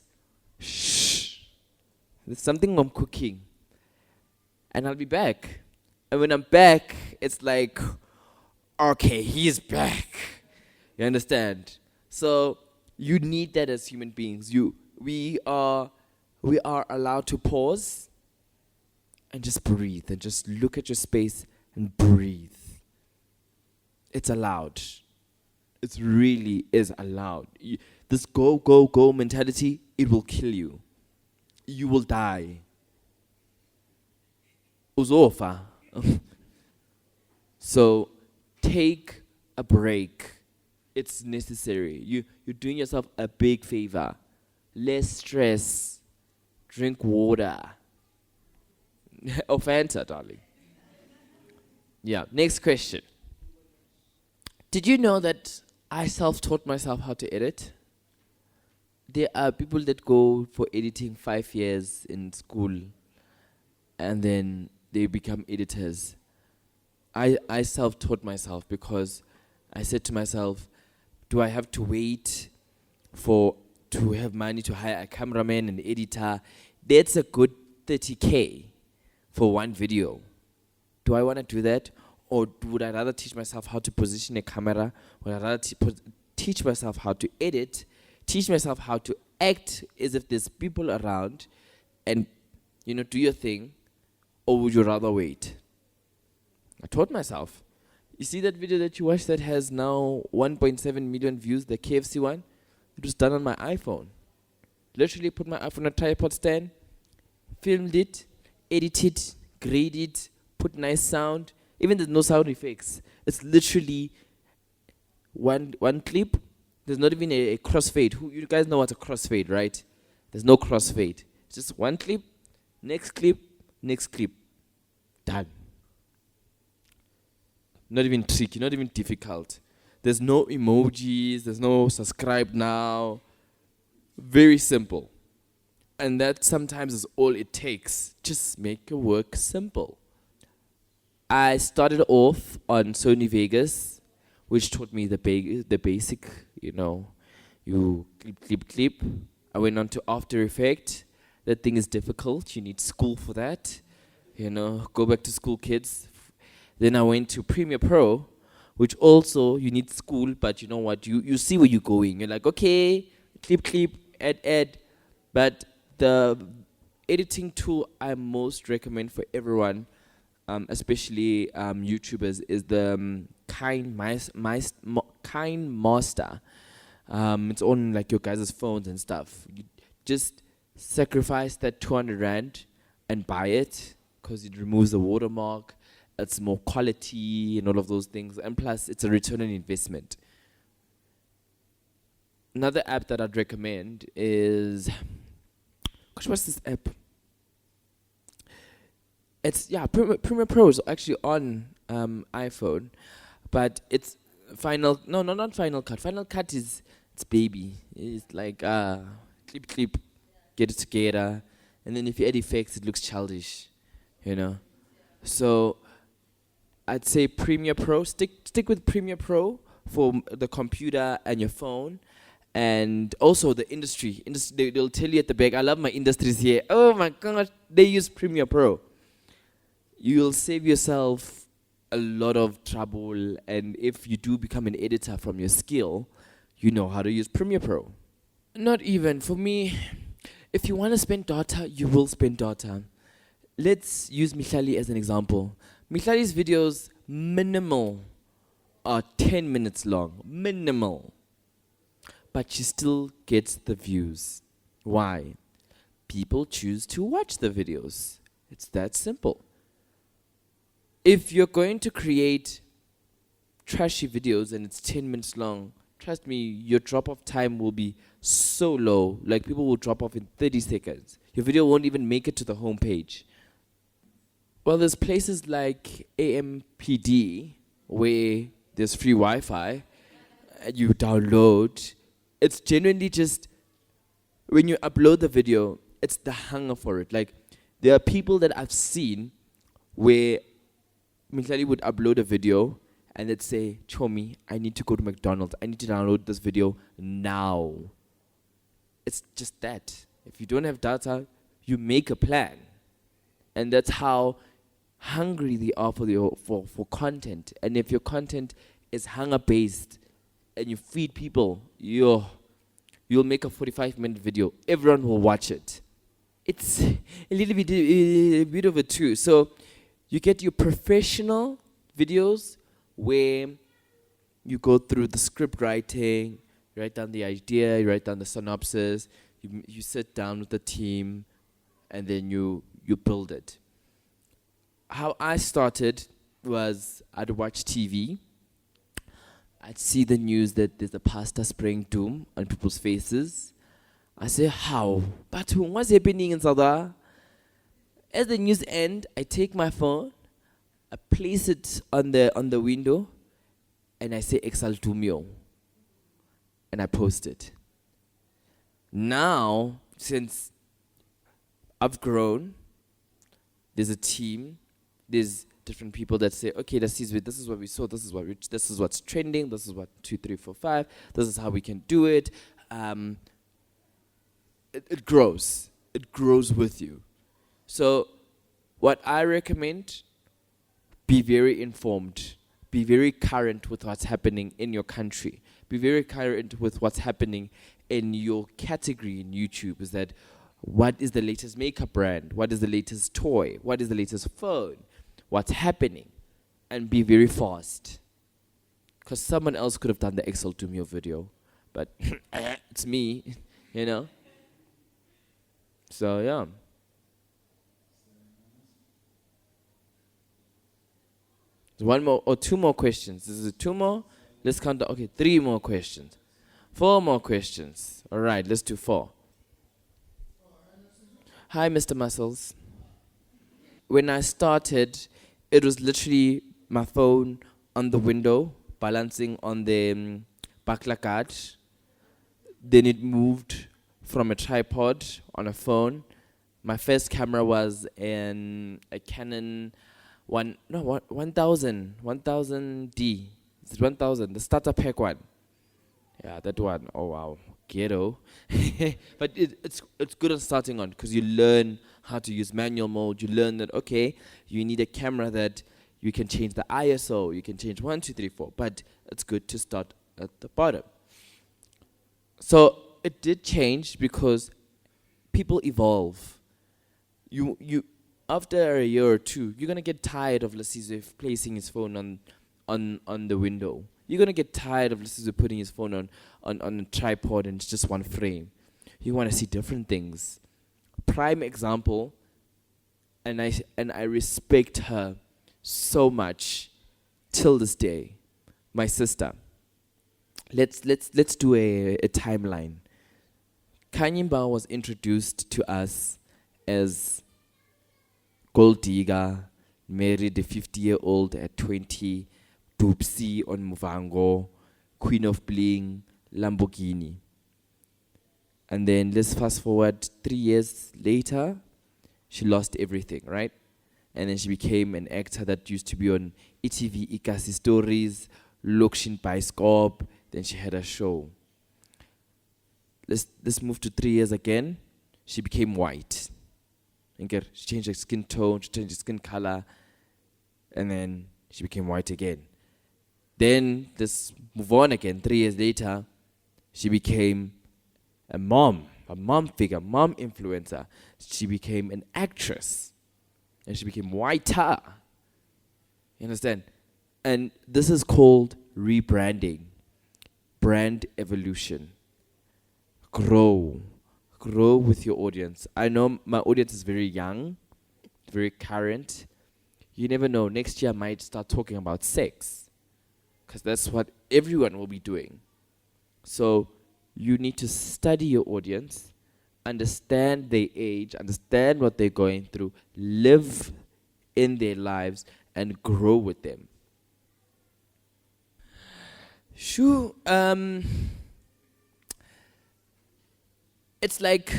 Shh. There's something I'm cooking. And I'll be back. And when I'm back, it's like, okay, he's back. You understand? So you need that as human beings. We are allowed to pause and just breathe and just look at your space and breathe. It's allowed. It really is allowed. This go, go, go mentality, it will kill you. You will die. Uzofa. So take a break. It's necessary. You're doing yourself a big favor. Less stress. Drink water. Or Fanta, darling. Yeah, next question. Did you know that I self-taught myself how to edit? There are people that go for editing 5 years in school and then they become editors. I self-taught myself because I said to myself, do I have to wait to have money to hire a cameraman and editor? That's a good 30K for one video. Do I want to do that? Or would I rather teach myself how to position a camera? Would I rather teach myself how to edit? Teach myself how to act as if there's people around and, do your thing? Or would you rather wait? I taught myself. You see that video that you watched that has now 1.7 million views, the KFC one? It was done on my iPhone. Literally put my iPhone on a tripod stand, filmed it, edited, graded, put nice sound. Even there's no sound effects. It's literally one clip. There's not even a crossfade. You guys know what's a crossfade, right? There's no crossfade. It's just one clip, next clip, next clip. Done. Not even tricky, not even difficult. There's no emojis, there's no subscribe now. Very simple. And that sometimes is all it takes. Just make your work simple. I started off on Sony Vegas, which taught me the basic, you clip. I went on to After Effects. That thing is difficult. You need school for that. Go back to school, kids. Then I went to Premiere Pro, which also you need school, but you know what? You see where you're going. You're like, okay, clip, add. But the editing tool I most recommend for everyone, especially YouTubers, is the Kind Master. It's on like your guys' phones and stuff. You just sacrifice that 200 Rand and buy it because it removes the watermark. It's more quality and all of those things. And plus, it's a return on investment. Another app that I'd recommend is... Gosh, what's this app? Premiere Pro is actually on iPhone. But it's not Final Cut. Final Cut is it's baby. It's like clip, get it together. And then if you add effects, it looks childish, So I'd say Premiere Pro. Stick with Premiere Pro for the computer and your phone. And also the industry. They'll tell you at the back, I love my industries here. Oh my gosh, they use Premiere Pro. You'll save yourself a lot of trouble. And if you do become an editor from your skill, you know how to use Premiere Pro. Not even. For me, if you want to spend data, you will spend data. Let's use Mihlali as an example. Mihlali's videos, minimal, are 10 minutes long. Minimal. But she still gets the views. Why? People choose to watch the videos. It's that simple. If you're going to create trashy videos and it's 10 minutes long, trust me, your drop-off time will be so low. Like, people will drop off in 30 seconds. Your video won't even make it to the home page. Well, there's places like AMPD where there's free Wi-Fi and you download. It's genuinely just, when you upload the video, it's the hunger for it. Like, there are people that I've seen where Mihlali would upload a video and they'd say, Chomi, I need to go to McDonald's. I need to download this video now. It's just that. If you don't have data, you make a plan. And that's how hungry they are for content. And if your content is hunger-based and you feed people, you'll make a 45-minute video. Everyone will watch it. It's a bit of a two. So you get your professional videos where you go through the script writing, you write down the idea, you write down the synopsis, you sit down with the team, and then you build it. How I started was I'd watch TV. I'd see the news that there's a pastor spraying doom on people's faces. I say, how? But what's happening in South Africa? As the news ends, I take my phone, I place it on the window, and I say, Exaltumio. And I post it. Now, since I've grown, there's a team, there's different people that say, okay, Lasizwe, this is what we saw, this is what's trending, this is what 2, 3, 4, 5, this is how we can do it. It grows. It grows with you. So what I recommend, be very informed. Be very current with what's happening in your country. Be very current with what's happening in your category in YouTube. Is that what is the latest makeup brand? What is the latest toy? What is the latest phone? What's happening? And be very fast. Because someone else could have done the Excel to me video. But it's me, you know. So, yeah. One more or two more questions. This is 2 more. Let's count. Okay, 3 more questions. 4 more questions. All right, let's do 4. Hi, Mr. Muscles. When I started, it was literally my phone on the window, balancing on the baklagad. Then it moved from a tripod on a phone. My first camera was a Canon 1000D. Is it 1000? The starter pack one. Yeah, that one. Oh wow, ghetto. But it's good on starting on, because you learn how to use manual mode. You learn that, okay, you need a camera that you can change the ISO. You can change 1, 2, 3, 4. But it's good to start at the bottom. So it did change because people evolve. You after a year or two, you're gonna get tired of Lasizwe placing his phone on the window. You're gonna get tired of Lasizwe putting his phone on a tripod and it's just one frame. You wanna see different things. Prime example, and I respect her so much till this day. My sister. Let's do a timeline. Kanyimba was introduced to us as gold digger, married a 50-year-old at 20, Dupsi on Muvango, Queen of Bling, Lamborghini. And then let's fast forward 3 years later, she lost everything, right? And then she became an actor that used to be on ETV Ikasi Stories, Lokshin Bioskop. Then she had a show. Let's move to 3 years again. She became white. She changed her skin tone, she changed her skin color, and then she became white again. Then let's move on again. 3 years later, she became a mom figure, mom influencer. She became an actress, and she became whiter. You understand? And this is called rebranding. Brand evolution. Grow with your audience. I know my audience is very young, very current. You never know, next year I might start talking about sex, because that's what everyone will be doing. So you need to study your audience, understand their age, understand what they're going through, live in their lives, and grow with them. Sure. It's like,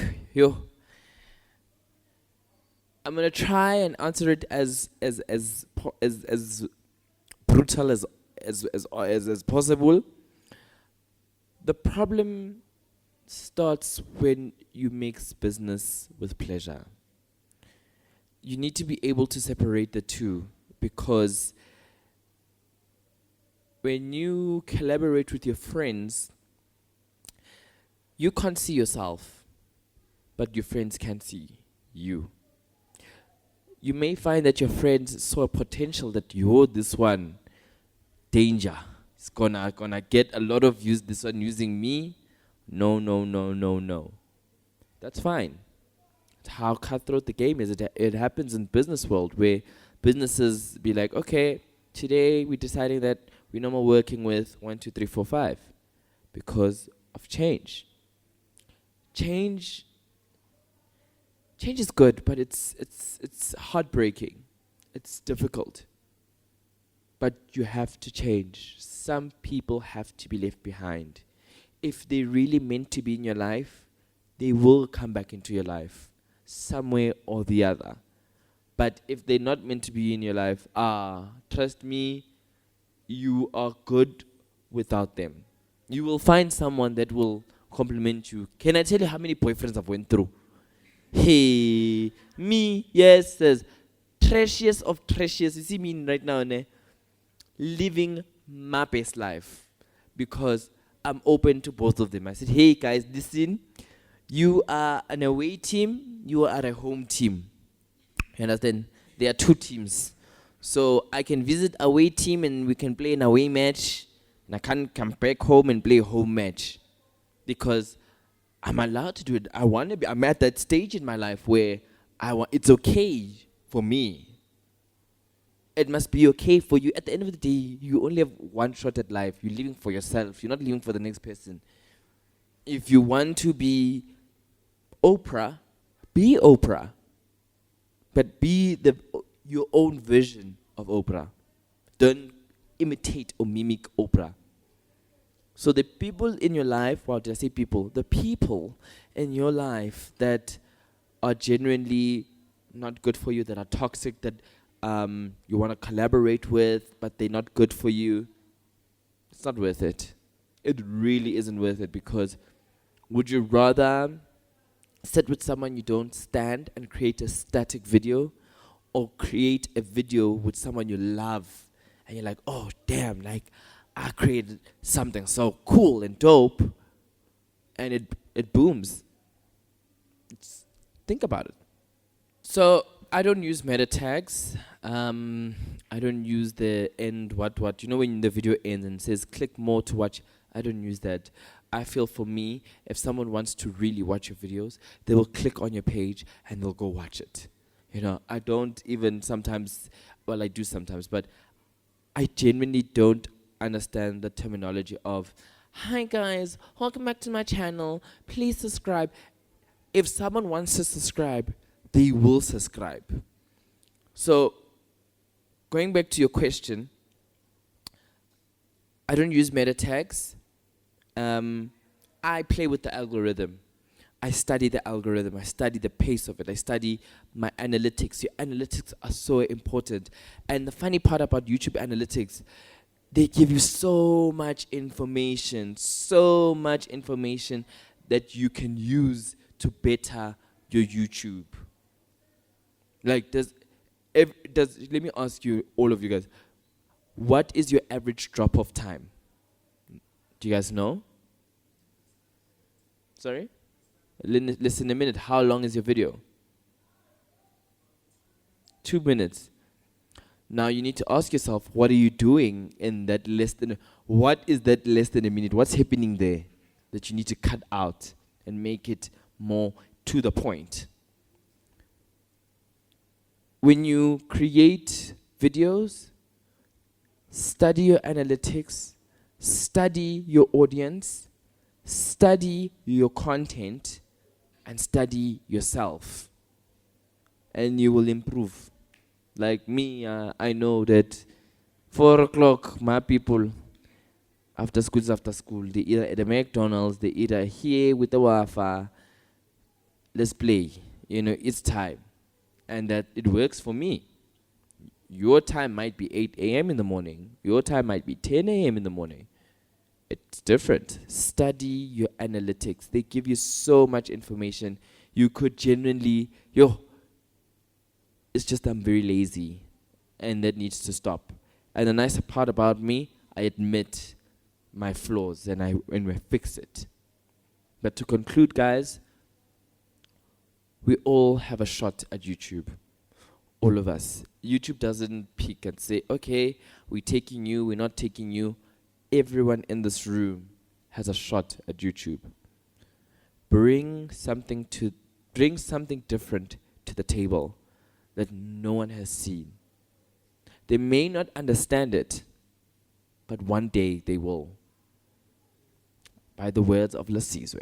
I'm gonna try and answer it as brutal as possible. The problem starts when you mix business with pleasure. You need to be able to separate the two, because when you collaborate with your friends, you can't see yourself, but your friends can see you. You may find that your friends saw a potential that this one, danger. It's gonna get a lot of use, this one using me. No. That's fine. How cutthroat the game is. It happens in business world, where businesses be like, okay, today we're deciding that we're no more working with 1, 2, 3, 4, 5 because of change. Change is good, but it's heartbreaking. It's difficult. But you have to change. Some people have to be left behind. If they really meant to be in your life, they will come back into your life, some way or the other. But if they're not meant to be in your life, trust me, you are good without them. You will find someone that will compliment you. Can I tell you how many boyfriends I've went through? Hey, me, yes, trashiest of trashiest. You see me right now, living my best life, because I'm open to both of them. I said, hey guys, listen, you are an away team, you are a home team. You understand? There are two teams. So I can visit away team and we can play an away match, and I can't come back home and play a home match, because I'm allowed to do it. I'm at that stage in my life where it's okay for me. It must be okay for you. At the end of the day, you only have one shot at life. You're living for yourself. You're not living for the next person. If you want to be Oprah, be Oprah. But be your own vision of Oprah. Don't imitate or mimic Oprah. So the people in your life, well, did I say people? The people in your life that are genuinely not good for you, that are toxic, that you want to collaborate with, but they're not good for you, it's not worth it. It really isn't worth it, because would you rather sit with someone you don't stand and create a static video, or create a video with someone you love and you're like, oh damn, like I created something so cool and dope, and it booms. Think about it. So I don't use meta tags. I don't use the end what. You know when the video ends and says click more to watch? I don't use that. I feel for me, if someone wants to really watch your videos, they will click on your page and they'll go watch it. You know, I don't even sometimes, well, I do sometimes, but I genuinely don't understand the terminology of, hi guys, welcome back to my channel, please subscribe. If someone wants to subscribe, they will subscribe. So, going back to your question, I don't use meta tags. I play with the algorithm. I study the algorithm. I study the pace of it. I study my analytics. Your analytics are so important. And the funny part about YouTube analytics, they give you so much information that you can use to better your YouTube. Like, let me ask you, all of you guys, what is your average drop-off time? Do you guys know? Sorry? Listen a minute. How long is your video? 2 minutes. Now you need to ask yourself, what are you doing in that less than, what is that less than a minute? What's happening there that you need to cut out and make it more to the point? When you create videos, study your analytics, study your audience, study your content, and study yourself, and you will improve. Like me, I know that 4 o'clock, my people, after school, they either at the McDonald's, they either here with the Wi-Fi, let's play, you know, it's time. And that it works for me. Your time might be 8 a.m. in the morning. Your time might be 10 a.m. in the morning. It's different. Study your analytics. They give you so much information. You could genuinely, it's just I'm very lazy, and that needs to stop. And the nice part about me, I admit my flaws and I fix it. But to conclude, guys, we all have a shot at YouTube. All of us. YouTube doesn't peek and say, okay, we're taking you, we're not taking you. Everyone in this room has a shot at YouTube. Bring something different to the table that no one has seen. They may not understand it, but one day they will. By the words of Lasizwe.